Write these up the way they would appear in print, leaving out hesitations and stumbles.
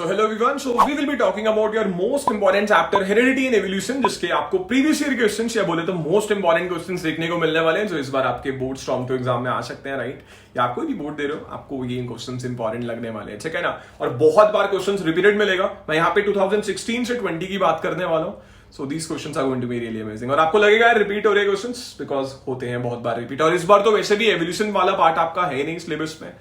So hello everyone, so we will be talking about your most important chapter heredity and evolution, जिसके आपको previous year questions या बोले तो most important questions देखने को मिलने वाले हैं जो इस बार आपके बोर्ड स्टॉर्म 2 एग्जाम में आ सकते हैं, राइट। या आप कोई भी बोर्ड दे रहे हो, आपको ये क्वेश्चंस इंपॉर्टेंट लगने वाले हैं, ठीक है ना। और बहुत बार क्वेश्चंस रिपीटेड मिलेगा। मैं यहाँ पे 2016 से 20 की बात करने वाला हूँ। So these questions are going to be really amazing. और आपको लगेगा यार रिपीट हो रहे क्वेश्चंस, बिकॉज होते हैं बहुत बार रिपीट। और इस बार तो वैसे भी एवोल्यूशन वाला पार्ट आपका है नहीं सिलेबस में।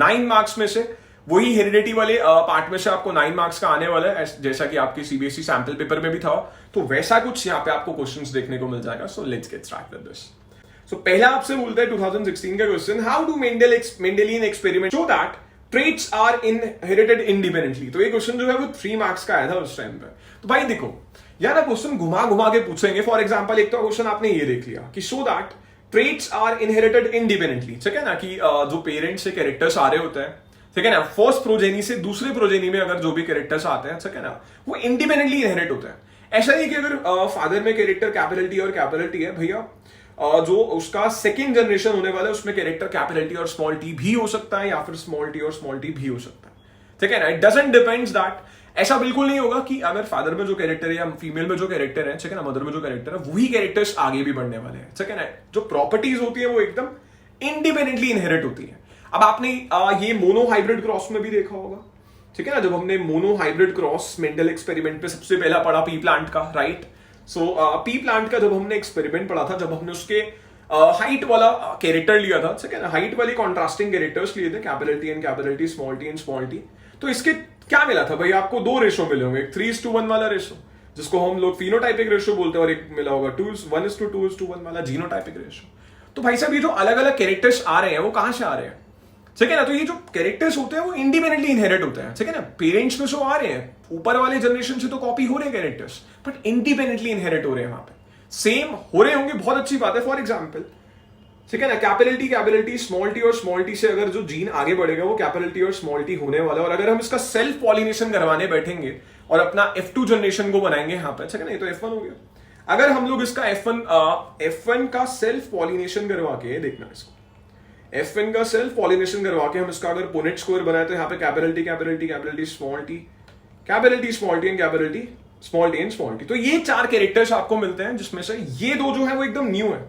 9 मार्क्स में से वही हेरिडिटी वाले पार्ट में से आपको 9 मार्क्स का आने वाला है, जैसा कि आपके सीबीएसई सैंपल पेपर में भी था। तो वैसा कुछ यहाँ पे आपको क्वेश्चंस देखने को मिल जाएगा। So let's get start with this. So पहला आपसे बोलता है 2016 का question, how do Mendelian experiment show that traits are inherited independently. तो ये क्वेश्चन जो है वो 3 मार्क्स का आया था उस टाइम पे। तो भाई देखो यार, क्वेश्चन घुमा घुमा के पूछेंगे। फॉर एग्जाम्पल एक तो क्वेश्चन आपने ये देख लिया कि show that traits are inherited independently, ठीक है ना, कि जो पेरेंट्स से कैरेक्टर्स आ रहे होते हैं, ठीक है ना, फर्स्ट प्रोजेनी से दूसरे प्रोजेनी में अगर जो भी कैरेक्टर्स आते हैं, ठीक है ना, वो इंडिपेंडेंटली इनहेरिट होते हैं। ऐसा नहीं कि अगर फादर में कैरेक्टर कैपिटल टी और कैपिटल टी है, भैया जो उसका सेकंड जनरेशन होने वाला है उसमें कैरेक्टर कैपिटल टी और स्मॉल टी भी हो सकता है, या फिर स्मॉल टी और स्मॉल टी भी हो सकता है, ठीक है ना। It doesn't depends that. ऐसा बिल्कुल नहीं होगा कि अगर फादर में जो कैरेक्टर है या फीमेल में जो कैरेक्टर है, ठीक है ना, मदर में जो कैरेक्टर है, वही कैरेक्टर्स आगे भी बढ़ने वाले हैं, ठीक है ना। जो प्रॉपर्टीज होती है वो एकदम इंडिपेंडेंटली इनहेरिट होती है। अब आपने ये मोनो हाइब्रिड क्रॉस में भी देखा होगा, ठीक है ना, जब हमने mono hybrid cross Mendel experiment पे सबसे पहला पढ़ा पी प्लांट का, राइट। सो पी प्लांट का जब हमने एक्सपेरिमेंट पढ़ा था, जब हमने उसके हाइट वाला कैरेक्टर लिया था, ठीक है ना, हाइट वाली कॉन्ट्रास्टिंग कैरेक्टर्स लिए थे, capital T and capital T, small T and small T. तो इसके क्या मिला था भाई, आपको 2 रेशो मिले होंगे, एक 3:1 वाला रेशो जिसको हम लोग फिनोटाइपिक रेशो बोलते हैं, और एक मिला होगा 1:2:1 वाला जीनोटाइपिक रेशो। तो भाई साहब ये जो अलग अलग कैरेक्टर्स आ रहे हैं वो कहां से आ रहे हैं, ठीक है ना। तो ये जो कैरेक्टर्स होते हैं वो इंडिपेंडेंटली इनहेरिट होते हैं, ठीक है ना। पेरेंट्स में से आ रहे हैं, ऊपर वाले जनरेशन से तो कॉपी हो रहे हैं कैरेक्टर्स, बट इंडिपेंडेंटली इनहेरिट हो रहे हैं। वहां पे सेम हो रहे होंगे, बहुत अच्छी बात है। फॉर एग्जाम्पल, ठीक है ना, कैपिटल टी स्मॉल टी और स्मॉल टी से अगर जो जीन आगे बढ़ेगा वो कैपिटल टी और स्मॉल टी होने वाला है। और अगर हम इसका सेल्फ पॉलिनेशन करवाने बैठेंगे और अपना F2 जनरेशन को बनाएंगे यहाँ पे, ठीक है ना, ये तो F1 हो गया। अगर हम लोग इसका F1 का सेल्फ पॉलिनेशन करवा के, देखना इसको, F1 का सेल्फ पॉलिनेशन करवा के हम इसका अगर पुनेट स्क्वायर बनाए तो यहाँ पे capital T small T, capital T small T and capital T small T and small T. तो ये 4 कैरेक्टर्स आपको मिलते हैं, जिसमें से ये 2 जो है वो एकदम न्यू है,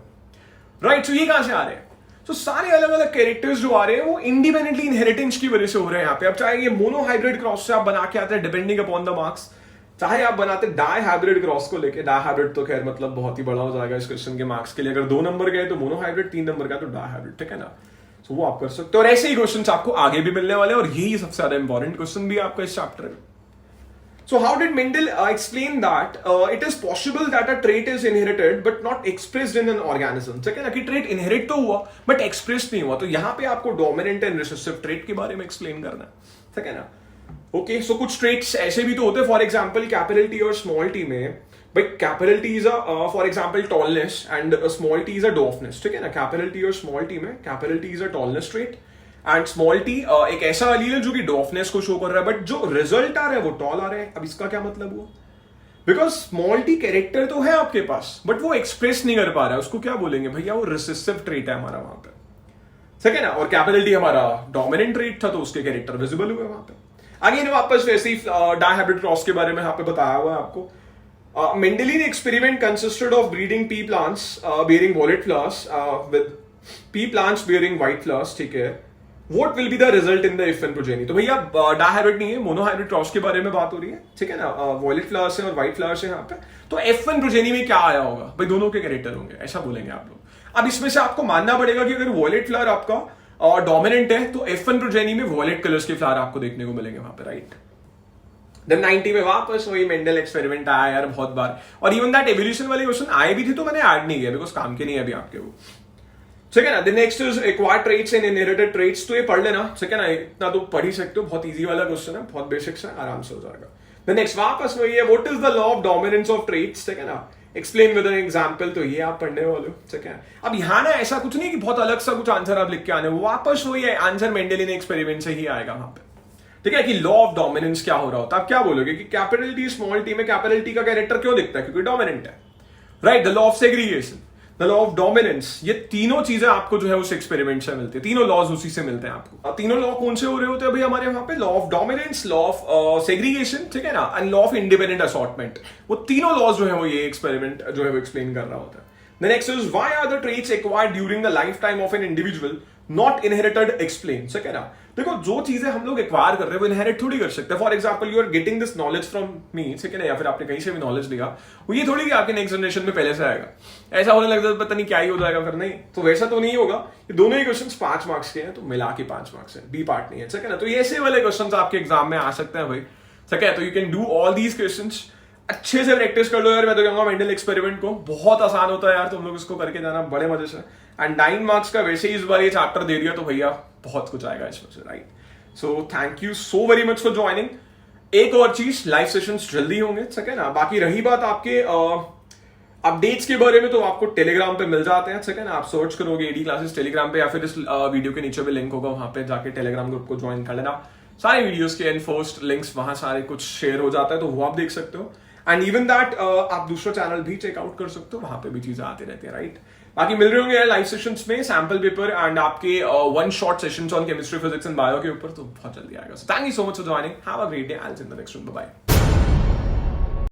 राइट। सो ये कहां से आ रहे हैं? तो सारे अलग अलग कैरेक्टर्स जो आ रहे हैं वो इंडिपेंडेंटली इनहेरिटेंस की वजह से हो रहे हैं यहाँ पे। अब चाहे ये मोनो हाइब्रिड क्रॉस से आप बना के आते हैं डिपेंडिंग अपॉन द मार्क्स, चाहे आप बनाते डाई हाइब्रिड क्रॉस को लेके। डाई हाइब्रिड तो खैर मतलब बहुत ही बड़ा हो जाएगा इस क्वेश्चन के मार्क्स के लिए। अगर 2 नंबर गए तो मोनो हाइब्रिड, 3 नंबर का तो डाई हाइब्रिड, ठीक है ना। तो वो आप कर सकते हो। और ऐसे ही क्वेश्चन आपको आगे भी मिलने वाले हैं, और यही सबसे ज्यादा इंपॉर्टेंट क्वेश्चन भी आपका इस चैप्टर में। So how did Mendel explain that it is possible that a trait is inherited but not expressed in an organism? ठीक है ना, कि trait inherit तो हुआ but expressed नहीं हुआ। तो यहाँ पे आपको dominant and recessive trait के बारे में explain करना है, ठीक है ना। Okay, so कुछ traits ऐसे भी तो होते हैं, for example कैपिटल टी और स्मॉल टी में, भाई capital T is for example tallness and small T is a dwarfness, ठीक है ना। कैपिटल टी और स्मॉल टी में capital T is a tallness trait and small T एक ऐसा अलील है जो कि डॉर्फनेस को शो कर रहा है, बट जो रिजल्ट आ रहा है वो टॉल आ रहा है। अब इसका क्या मतलब हुआ, बिकॉज स्मॉल टी कैरेक्टर तो है आपके पास बट वो एक्सप्रेस नहीं कर पा रहा है, उसको क्या बोलेंगे भैया, वो रिसेसिव ट्रेट है हमारा वहां पे, ठीक है ना। और कैपिटल टी हमारा डोमिनेंट ट्रेट था तो उसके कैरेक्टर विजिबल हुए वहां पे। अगेन वापस वैसे ही डायहाइब्रिड क्रॉस के बारे में यहाँ पे बताया हुआ है आपको। Mendelian experiment consisted of breeding pea plants bearing violet flowers with pea plants bearing white flowers, ठीक है। What will be the result in the F1 progeny? तो भैया डायहाइब्रिड नहीं है, मोनोहाइब्रिड क्रॉस के बारे में बात हो रही है, ठीक है ना। वॉयलेट फ्लावर्स है और व्हाइट फ्लावर्स है यहाँ पे। तो F1 प्रोजेनी में क्या आया होगा भाई, दोनों के कैरेक्टर होंगे, ऐसा बोलेंगे आप लोग। अब इसमें से आपको मानना पड़ेगा कि अगर वॉयलेट फ्लावर आपका डोमिनेंट है तो F1 प्रोजेनी में वॉयलेट कलर्स के फ्लावर आपको देखने को मिलेंगे वहां पे, राइट। देन 90 में वापस वही मेंडल एक्सपेरिमेंट आया यार बहुत बार, और इवन दैट एवोल्यूशन वाले क्वेश्चन आए भी थे तो मैंने ऐड नहीं किया बिकॉज काम के नहीं है अभी आपके वो, ठीक है ना। The next is acquired traits and inherited traits. तो ये पढ़ लेना, ठीक है ना, इतना तो पढ़ ही सकते हो, बहुत इजी वाला क्वेश्चन है, बहुत बेसिक्स है, आराम से हो जाएगा। द नेक्स्ट वापस वही है, what is the law of dominance of traits, ठीक है ना, एक्सप्लेन विद एन एग्जांपल। तो ये आप पढ़ने वाले हो, ठीक है। अब यहाँ ना ऐसा कुछ नहीं कि बहुत अलग सा कुछ आंसर आप लिख के आने, वापस वही है, आंसर मेंडेलियन एक्सपेरिमेंट से ही आएगा वहां पे, ठीक है, कि लॉ ऑफ डोमिनेंस क्या हो रहा होता है। आप क्या बोलोगे कि कैपिटल टी स्मॉल टी में कैपिटल टी का कैरेक्टर क्यों दिखता है, क्योंकि डोमिनेंट है, right. The law of segregation, the law of dominance, ये तीनों चीजें आपको जो है उस एक्सपेरिमेंट से मिलती है, तीनों लॉज उसी से मिलते हैं आपको। तीनों लॉ कौन से हो रहे होते हैं भाई हमारे वहां पे? Law of dominance, law of segregation, ठीक है ना, and law of independent assortment. वो तीनों लॉज जो है वो ये एक्सपेरिमेंट जो है वो एक्सप्लेन कर रहा होता है। The next is, why are the traits acquired during the lifetime of an individual not inherited? Explain. सही कह रहा। देखो जो चीजें हम लोग एक्वायर कर रहे हैं वो इनहेरिट थोड़ी कर सकते हैं। For example you are getting this knowledge from me, ठीक है ना, या फिर आपने कहीं से भी नॉलेज लिया, वो ये थोड़ी कि आपके नेक्स्ट जनरेशन में पहले से आएगा। ऐसा होने लगता है पता नहीं क्या ही हो जाएगा, फिर नहीं तो वैसा तो नहीं होगा। ये दोनों ही क्वेश्चन 5 मार्क्स के हैं, तो मिला के 5 मार्क्स है, बी पार्ट नहीं है, ठीक है ना। तो ये ऐसे वाले क्वेश्चन आपके एग्जाम में आ सकते हैं भाई, ठीक है। तो you can do all these question, अच्छे से प्रैक्टिस कर लो यार। मैं तो कहूंगा मेंडल एक्सपेरिमेंट को, बहुत आसान होता है यार, तुम लोग इसको करके जाना बड़े मजे से। एंड 9 मार्क्स का वैसे ही इस बार ये चैप्टर दे दिया तो भैया बहुत कुछ आएगा इसमें से, right. So thank you so very much for joining. एक और चीज, लाइव सेशंस जल्दी होंगे, ठीक है ना। बाकी रही बात आपके अपडेट्स के बारे में, तो आपको टेलीग्राम पे मिल जाते हैं, ठीक है ना। आप सर्च करोगे AD क्लासेस टेलीग्राम पे, या फिर इस वीडियो के नीचे भी लिंक होगा, वहां पे जाके टेलीग्राम ग्रुप को ज्वाइन कर लेना। सारे वीडियोस के एनफोर्स्ड लिंक्स वहां सारे कुछ शेयर हो जाता है, तो वो आप देख सकते हो। एंड इवन दैट आप दूसरा चैनल भी चेकआउट कर सकते हो, वहां पे भी चीजें आती रहती है, राइट। बाकी मिल रहे होंगे लाइव सेशंस में सैंपल पेपर एंड आपके 1 shot sessions on chemistry, physics and bio के ऊपर, तो बहुत जल्दी आएगा। So thank you so much for joining, have a great day, I will see you in the next one, bye bye.